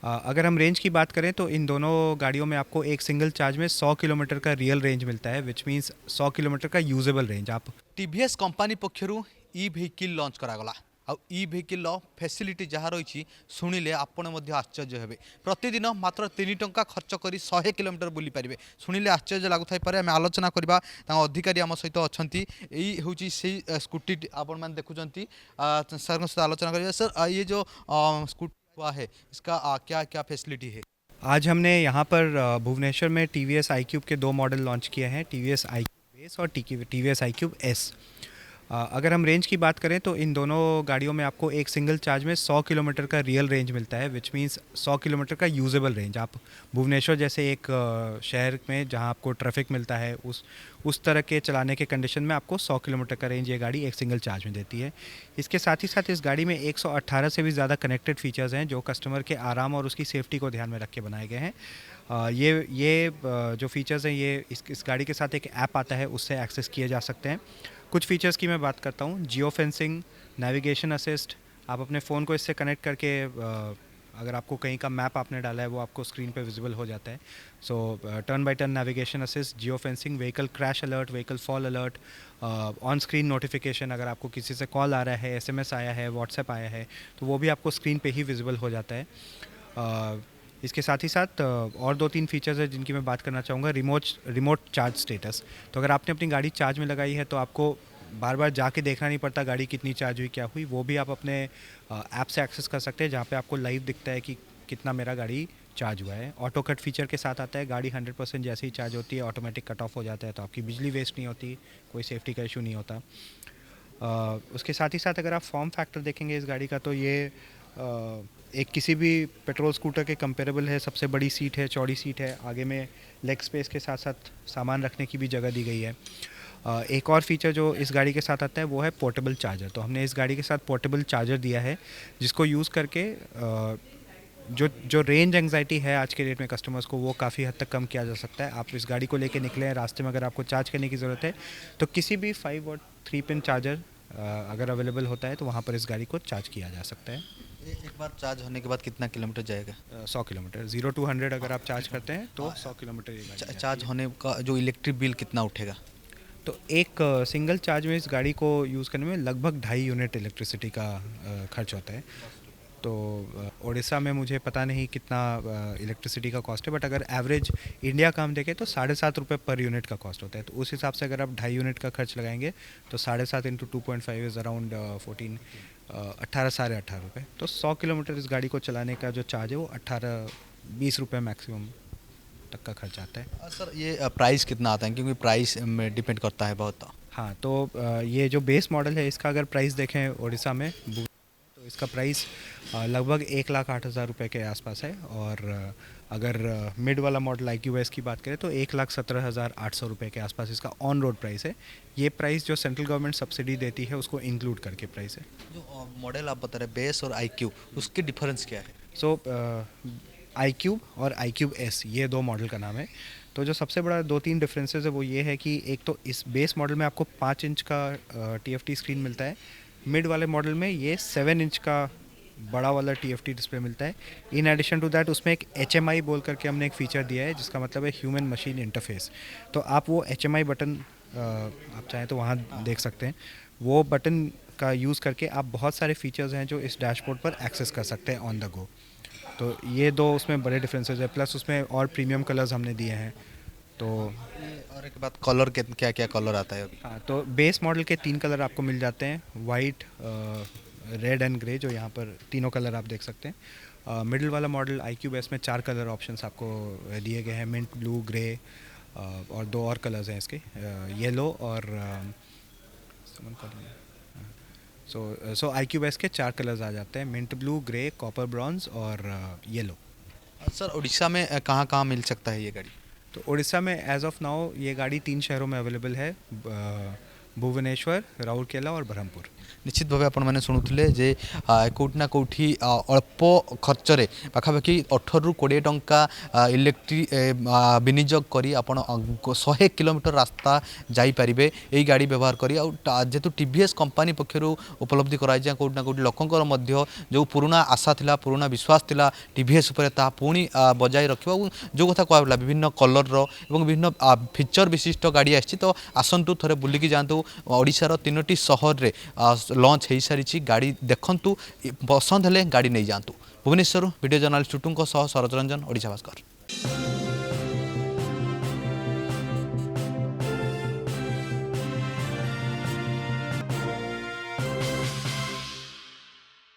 अगर हम रेंज की बात करें तो इन दोनों गाड़ियों में आपको एक सिंगल चार्ज में 100 किलोमीटर का रियल रेंज मिलता है, विच मीन्स 100 किलोमीटर का यूजेबल रेंज आप। टीवीएस कंपनी पक्षर इ भेहिकल लॉन्च करागला आ इ भेहिकल फैसिलिटी जहाँ रही शुणिले आपण आश्चर्य हे। प्रतिदिन मात्र 3 टंका खर्च कर 100 किलोमीटर बुली पारे। शुणिले आश्चर्य लगुपे आम आलोचना करवा अधिकारी आम सहित अच्छा। यही हूँ से स्कूटी आपण मैंने देखुं सर सहित आलोचना करेंगे। सर ये जो स्कूटी हुआ है इसका क्या क्या फैसिलिटी है? आज हमने यहाँ पर भुवनेश्वर में T V S iQube के दो मॉडल लॉन्च किए हैं, T V S iQube base और T V S iQube S. अगर हम रेंज की बात करें तो इन दोनों गाड़ियों में आपको एक सिंगल चार्ज में 100 किलोमीटर का रियल रेंज मिलता है, विच मीन्स 100 किलोमीटर का यूजेबल रेंज। आप भुवनेश्वर जैसे एक शहर में जहां आपको ट्रैफिक मिलता है उस तरह के चलाने के कंडीशन में आपको 100 किलोमीटर का रेंज ये गाड़ी एक सिंगल चार्ज में देती है। इसके साथ ही साथ इस गाड़ी में 118 से भी ज़्यादा कनेक्टेड फीचर्स हैं जो कस्टमर के आराम और उसकी सेफ्टी को ध्यान में रख के बनाए गए हैं। जो फीचर्स हैं ये इस गाड़ी के साथ एक ऐप आता है, उससे एक्सेस किए जा सकते हैं। कुछ फीचर्स की मैं बात करता हूँ, जियो फेंसिंग, नेविगेशन असिस्ट। आप अपने फ़ोन को इससे कनेक्ट करके अगर आपको कहीं का मैप आपने डाला है वो आपको स्क्रीन पे विजिबल हो जाता है। सो turn by turn navigation assist, geo fencing, vehicle crash alert, vehicle fall alert, on screen notification. अगर आपको किसी से कॉल आ रहा है, एसएमएस आया है, व्हाट्सएप आया है, तो वो भी आपको स्क्रीन पे ही विजिबल हो जाता है। इसके साथ ही साथ और दो तीन फीचर्स हैं जिनकी मैं बात करना चाहूँगा। Remote charge status. तो अगर आपने अपनी गाड़ी चार्ज में लगाई है तो आपको बार बार जाके देखना नहीं पड़ता गाड़ी कितनी चार्ज हुई, क्या हुई। वो भी आप अपने ऐप से एक्सेस कर सकते हैं, जहाँ पे आपको लाइव दिखता है कि कितना मेरा गाड़ी चार्ज हुआ है। ऑटो कट फीचर के साथ आता है। गाड़ी 100% जैसे ही चार्ज होती है ऑटोमेटिक कट ऑफ हो जाता है, तो आपकी बिजली वेस्ट नहीं होती, कोई सेफ्टी का इशू नहीं होता। उसके साथ ही साथ अगर आप फॉर्म फैक्टर देखेंगे इस गाड़ी का, तो ये एक किसी भी पेट्रोल स्कूटर के कंपेरेबल है। सबसे बड़ी सीट है, चौड़ी सीट है, आगे में लेग स्पेस के साथ साथ सामान रखने की भी जगह दी गई है। एक और फीचर जो इस गाड़ी के साथ आता है वो है पोर्टेबल चार्जर। तो हमने इस गाड़ी के साथ पोर्टेबल चार्जर दिया है, जिसको यूज़ करके जो जो रेंज एंग्जाइटी है आज के डेट में कस्टमर्स को, वो काफ़ी हद तक कम किया जा सकता है। आप इस गाड़ी को लेके निकले हैं, रास्ते में अगर आपको चार्ज करने की ज़रूरत है तो किसी भी 5 और 3 पिन चार्जर अगर अवेलेबल होता है तो वहाँ पर इस गाड़ी को चार्ज किया जा सकता है। एक बार चार्ज होने के बाद कितना किलोमीटर जाएगा? 100 किलोमीटर, 0 to 100 अगर आप चार्ज करते हैं तो 100 किलोमीटर ये गाड़ी जाती चार्ज है। होने का जो इलेक्ट्रिक बिल कितना उठेगा? तो एक सिंगल चार्ज में इस गाड़ी को यूज़ करने में लगभग 2.5 यूनिट इलेक्ट्रिसिटी का खर्च होता है। तो उड़ीसा में मुझे पता नहीं कितना इलेक्ट्रिसिटी का कॉस्ट है, बट अगर एवरेज इंडिया का हम देखें तो 7.5 रुपये पर यूनिट का कॉस्ट होता है। तो उस हिसाब से अगर आप 2.5 यूनिट का खर्च लगाएंगे तो 7.5 इंटू 2.5 इज़ अराउंड 14, 18, 18.5 रुपये। तो 100 किलोमीटर इस गाड़ी को चलाने का जो चार्ज है वो 18-20 रुपये मैक्सिमम तक का खर्च आता है। सर ये प्राइस कितना आता है, क्योंकि प्राइस में डिपेंड करता है बहुत? हाँ, तो ये जो बेस मॉडल है इसका अगर प्राइस देखें उड़ीसा में, तो इसका प्राइस लगभग 1,08,000 रुपये के आसपास है। और अगर मिड वाला मॉडल आई क्यू एस की बात करें तो 1,17,800 रुपये के आसपास इसका ऑन रोड प्राइस है। ये प्राइस जो सेंट्रल गवर्नमेंट सब्सिडी देती है उसको इंक्लूड करके प्राइस है। जो मॉडल आप बता रहे हैं बेस और आई क्यू, उसकी डिफरेंस क्या है? सो आई क्यूब और आई क्यूब एस, ये दो मॉडल का नाम है। तो जो सबसे बड़ा 2-3 डिफरेंसेस है वो ये है कि एक तो इस बेस मॉडल में आपको 5 इंच का TFT स्क्रीन मिलता है। मिड वाले मॉडल में ये 7 इंच का बड़ा वाला TFT डिस्प्ले मिलता है। इन एडिशन टू दैट उसमें एक HMI बोल करके हमने एक फ़ीचर दिया है, जिसका मतलब है ह्यूमन मशीन इंटरफेस। तो आप वो HMI बटन आप चाहें तो वहाँ देख सकते हैं। वो बटन का यूज़ करके आप बहुत सारे फीचर्स हैं जो इस डैशबोर्ड पर एक्सेस कर सकते हैं ऑन द गो। तो ये दो उसमें बड़े डिफरेंसेस है, प्लस उसमें और प्रीमियम कलर्स हमने दिए हैं। तो और एक बात, कलर के क्या क्या कलर आता है अभी? हाँ, तो बेस मॉडल के 3 कलर आपको मिल जाते हैं, वाइट, रेड एंड ग्रे, जो यहाँ पर तीनों कलर आप देख सकते हैं। मिडिल वाला मॉडल आई क्यू बेस में 4 कलर ऑप्शंस आपको दिए गए हैं, मिंट, ब्लू, ग्रे, और 2 और कलर्स हैं इसके, येलो और सो आई क्यू बेस के 4 कलर्स आ जाते हैं, mint blue, grey, copper bronze और येलो। सर उड़ीसा में कहाँ कहाँ मिल सकता है ये गाड़ी? तो उड़ीसा में एज़ ऑफ नाउ ये गाड़ी 3 शहरों में अवेलेबल है। भुवनेश्वर, राउरकेला और ब्रह्मपुर। निश्चित भाव आपने शुणुले जे कौटि ना कौटि अल्प खर्चरे पाखापाखि 18 ରୁ 20 टंका इलेक्ट्रिक विनियोग करी आपण 100 किलोमीटर रास्ता जाईपारे यही गाड़ी व्यवहार करी जेहेतु टीवीएस कंपनी पक्षर उपलब्धि कराई कौटि ना कौटि लोकंर मध्य जो पुराना आशा थिला पुराना विश्वास थिला टीवीएस उपर ता पुणी बजाय रखा जो कथा कहला विभिन्न कलर विभिन्न फीचर विशिष्ट गाड़ी आसी तो आसतु थे बुलिकी जातु ओडिशार 3टी सहर रे लॉन्च हो सारी गाड़ी देखंतु पसंद हेले गाड़ी नहीं जातु। भुवनेश्वर वीडियो जर्नलिस्ट टुटुंको सह शरद रंजन, ओडिशा भास्कर।